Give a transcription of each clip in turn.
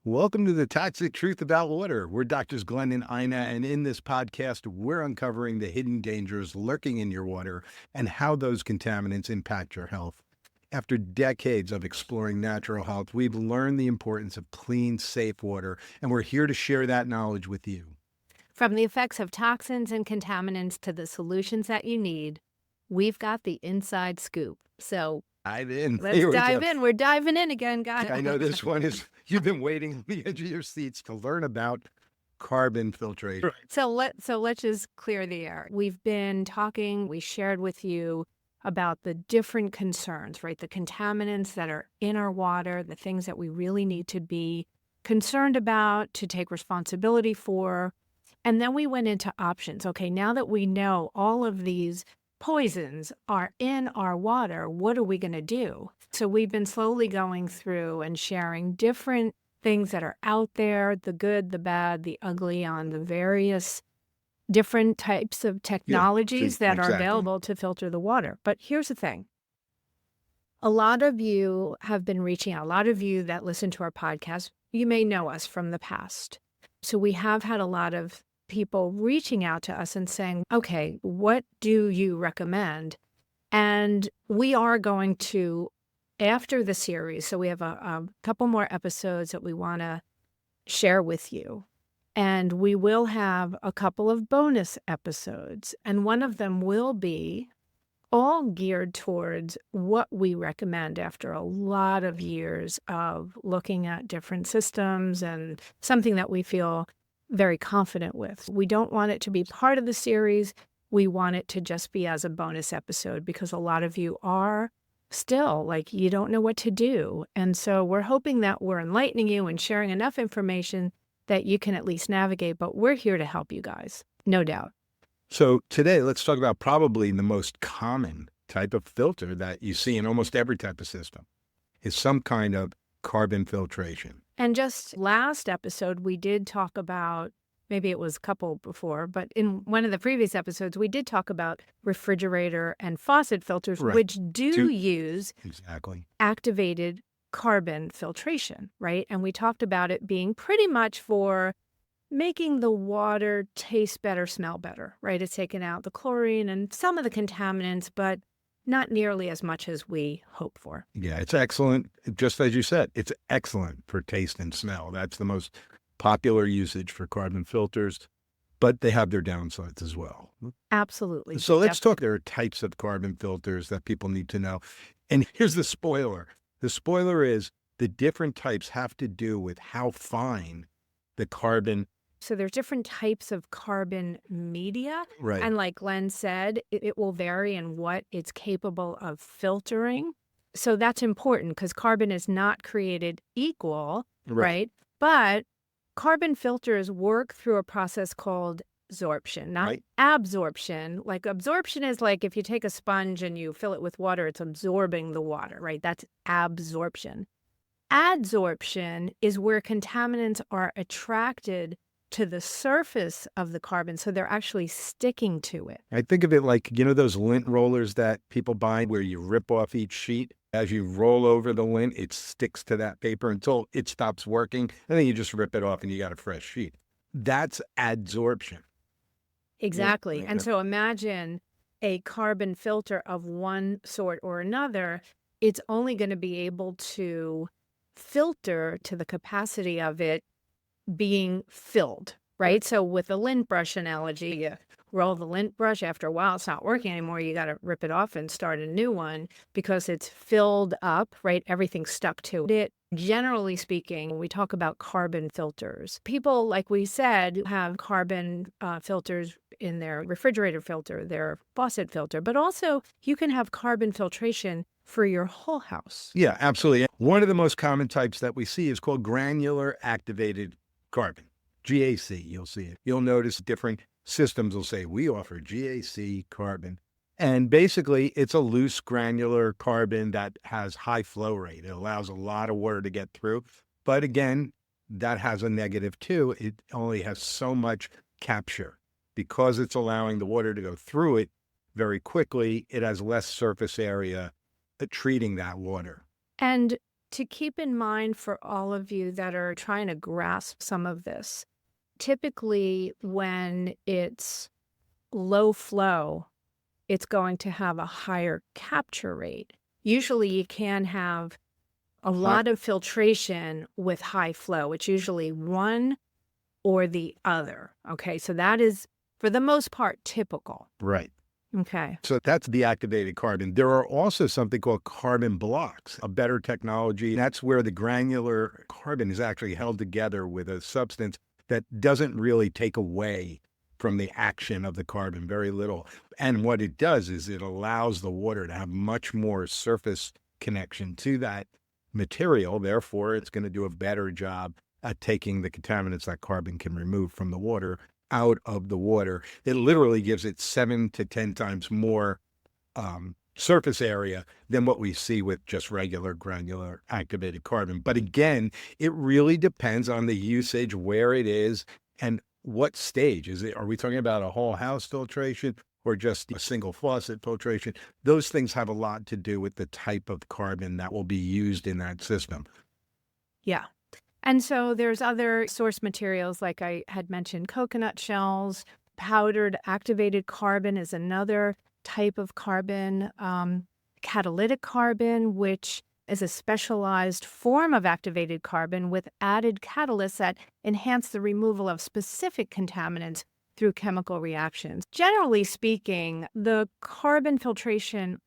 Welcome to the Toxic Truth About Water. We're Doctors Glenn and Ina, and in this podcast, we're uncovering the hidden dangers lurking in your water and how those contaminants impact your health. After decades of exploring natural health, we've learned the importance of clean, safe water, and we're here to share that knowledge with you. From the effects of toxins and contaminants to the solutions that you need, we've got the inside scoop. So Dive in. let's Here we dive go. in. We're diving in again, guys. I know this one is, you've been waiting on the edge of your seats to learn about carbon filtration. Right. So let's just clear the air. We've been talking, we shared with you about the different concerns, right? The contaminants that are in our water, the things that we really need to be concerned about, to take responsibility for. And then we went into options. Okay, now that we know all of these poisons are in our water, what are we going to do? So we've been slowly going through and sharing different things that are out there, the good, the bad, the ugly, on the various different types of technologies that are available to filter the water. But here's the thing. A lot of you have been reaching out. A lot of you that listen to our podcast, you may know us from the past. So we have had a lot of people reaching out to us and saying, okay, what do you recommend? And we are going to, after the series, so we have a couple more episodes that we want to share with you. And we will have a couple of bonus episodes. And one of them will be all geared towards what we recommend after a lot of years of looking at different systems and something that we feel very confident with. We don't want it to be part of the series. We want it to just be as a bonus episode because a lot of you are still like, you don't know what to do. And so we're hoping that we're enlightening you and sharing enough information that you can at least navigate, but we're here to help you guys, no doubt. So today, let's talk about probably the most common type of filter that you see in almost every type of system is some kind of carbon filtration. And just last episode, we did talk about, maybe it was a couple before, but in one of the previous episodes, we did talk about refrigerator and faucet filters, Right. which do use exactly activated carbon filtration, right? And we talked about it being pretty much for making the water taste better, smell better, right? It's taken out the chlorine and some of the contaminants, but not nearly as much as we hope for. Yeah, it's excellent. Just as you said, it's excellent for taste and smell. That's the most popular usage for carbon filters, but they have their downsides as well. Absolutely. So let's talk. There are types of carbon filters that people need to know. And here's the spoiler. The spoiler is the different types have to do with how fine the carbon. So there's different types of carbon media. Right. And like Glenn said, it will vary in what it's capable of filtering. So that's important because carbon is not created equal, right? But carbon filters work through a process called adsorption, not absorption. Like absorption is like if you take a sponge and you fill it with water, it's absorbing the water, right? That's absorption. Adsorption is where contaminants are attracted to the surface of the carbon, so they're actually sticking to it. I think of it like, those lint rollers that people buy where you rip off each sheet. As you roll over the lint, it sticks to that paper until it stops working, and then you just rip it off and you got a fresh sheet. That's adsorption. Exactly. And so imagine a carbon filter of one sort or another. It's only going to be able to filter to the capacity of it being filled, right? So with the lint brush analogy, you roll the lint brush, after a while it's not working anymore, you got to rip it off and start a new one because it's filled up, right? Everything's stuck to it. Generally speaking, when we talk about carbon filters, people, like we said, have carbon filters in their refrigerator filter, their faucet filter, but also you can have carbon filtration for your whole house. Yeah, absolutely. One of the most common types that we see is called granular activated carbon, GAC. You'll see it. You'll notice different systems will say, we offer GAC carbon. And basically, it's a loose granular carbon that has high flow rate. It allows a lot of water to get through. But again, that has a negative too. It only has so much capture. Because it's allowing the water to go through it very quickly, it has less surface area treating that water. And To keep in mind for all of you that are trying to grasp some of this, typically when it's low flow, it's going to have a higher capture rate. Usually you can have a lot of filtration with high flow. It's usually one or the other. Okay, so that is, for the most part, typical. Right. Okay. So that's the activated carbon. There are also something called carbon blocks, a better technology. That's where the granular carbon is actually held together with a substance that doesn't really take away from the action of the carbon, very little. And what it does is it allows the water to have much more surface connection to that material. Therefore, it's going to do a better job at taking the contaminants that carbon can remove from the water out of the water. It literally gives it 7 to 10 times more surface area than what we see with just regular granular activated carbon. But again, it really depends on the usage, where it is, and what stage. Are we talking about a whole house filtration or just a single faucet filtration? Those things have a lot to do with the type of carbon that will be used in that system. Yeah. And so there's other source materials, like I had mentioned, coconut shells. Powdered activated carbon is another type of carbon. Catalytic carbon, which is a specialized form of activated carbon with added catalysts that enhance the removal of specific contaminants through chemical reactions. Generally speaking, the carbon filtration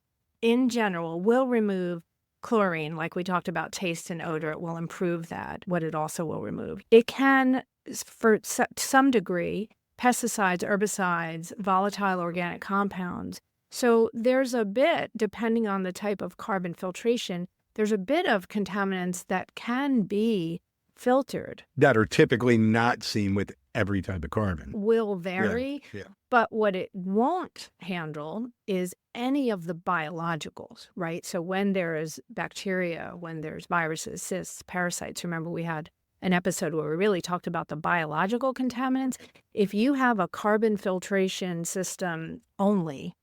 in general will remove chlorine, like we talked about, taste and odor. It will improve that. What it also will remove, it can, for some degree, pesticides, herbicides, volatile organic compounds. So there's a bit, depending on the type of carbon filtration, there's a bit of contaminants that can be filtered. That are typically not seen with every type of carbon. Will vary, Yeah. but what it won't handle is any of the biologicals, right? So when there is bacteria, when there's viruses, cysts, parasites, remember we had an episode where we really talked about the biological contaminants. If you have a carbon filtration system only,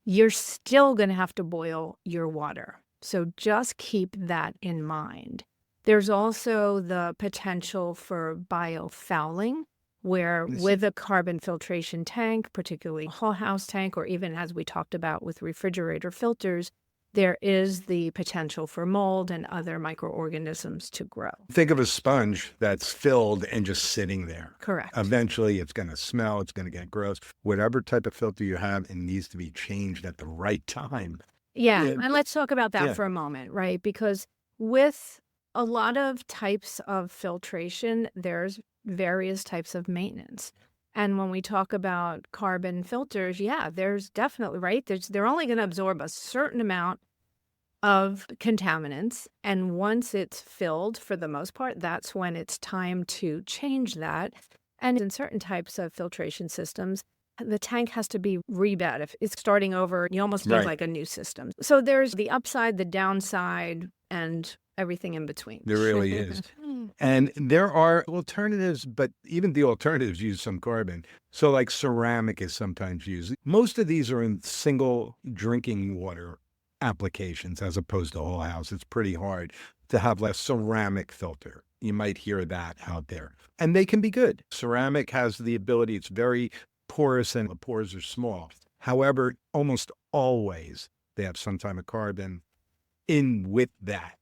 you're still going to have to boil your water. So just keep that in mind. There's also the potential for biofouling, where with a carbon filtration tank, particularly a whole house tank, or even as we talked about with refrigerator filters, there is the potential for mold and other microorganisms to grow. Think of a sponge that's filled and just sitting there. Correct. Eventually, it's going to smell, it's going to get gross. Whatever type of filter you have, it needs to be changed at the right time. Yeah, and let's talk about that for a moment, right? Because with a lot of types of filtration, there's various types of maintenance. And when we talk about carbon filters, yeah, there's definitely, right? They're only going to absorb a certain amount of contaminants. And once it's filled, for the most part, that's when it's time to change that. And in certain types of filtration systems, the tank has to be rebed. If it's starting over, you almost need like a new system. So there's the upside, the downside, and everything in between. There really is. And there are alternatives, but even the alternatives use some carbon. So like ceramic is sometimes used. Most of these are in single drinking water applications as opposed to whole house. It's pretty hard to have a ceramic filter. You might hear that out there. And they can be good. Ceramic has the ability, it's very porous and the pores are small. However, almost always they have some type of carbon in with that.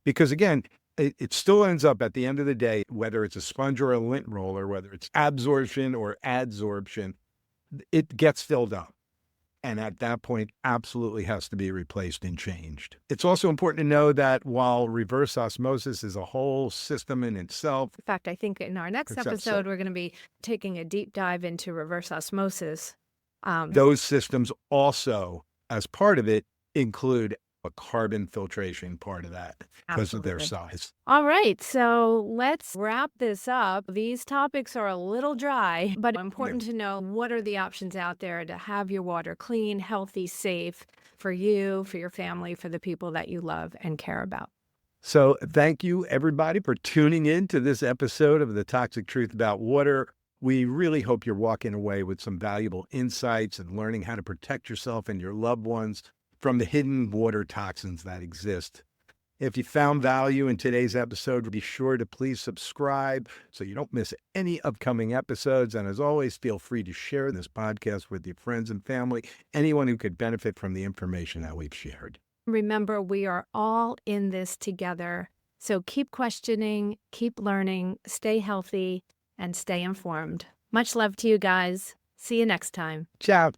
Because again, it still ends up at the end of the day, whether it's a sponge or a lint roller, whether it's absorption or adsorption, it gets filled up. And at that point, absolutely has to be replaced and changed. It's also important to know that while reverse osmosis is a whole system in itself. In fact, I think in our next episode, we're going to be taking a deep dive into reverse osmosis. Those systems also, as part of it, include a carbon filtration part of that because of their size. All right, so let's wrap this up. These topics are a little dry, but important to know what are the options out there to have your water clean, healthy, safe for you, for your family, for the people that you love and care about. So thank you, everybody, for tuning in to this episode of The Toxic Truth About Water. We really hope you're walking away with some valuable insights and learning how to protect yourself and your loved ones from the hidden water toxins that exist If you found value in today's episode, be sure to please subscribe so you don't miss any upcoming episodes. And as always, feel free to share this podcast with your friends and family, anyone who could benefit from the information that we've shared. Remember, we are all in this together. So keep questioning, keep learning, stay healthy, and stay informed. Much love to you guys. See you next time. Ciao.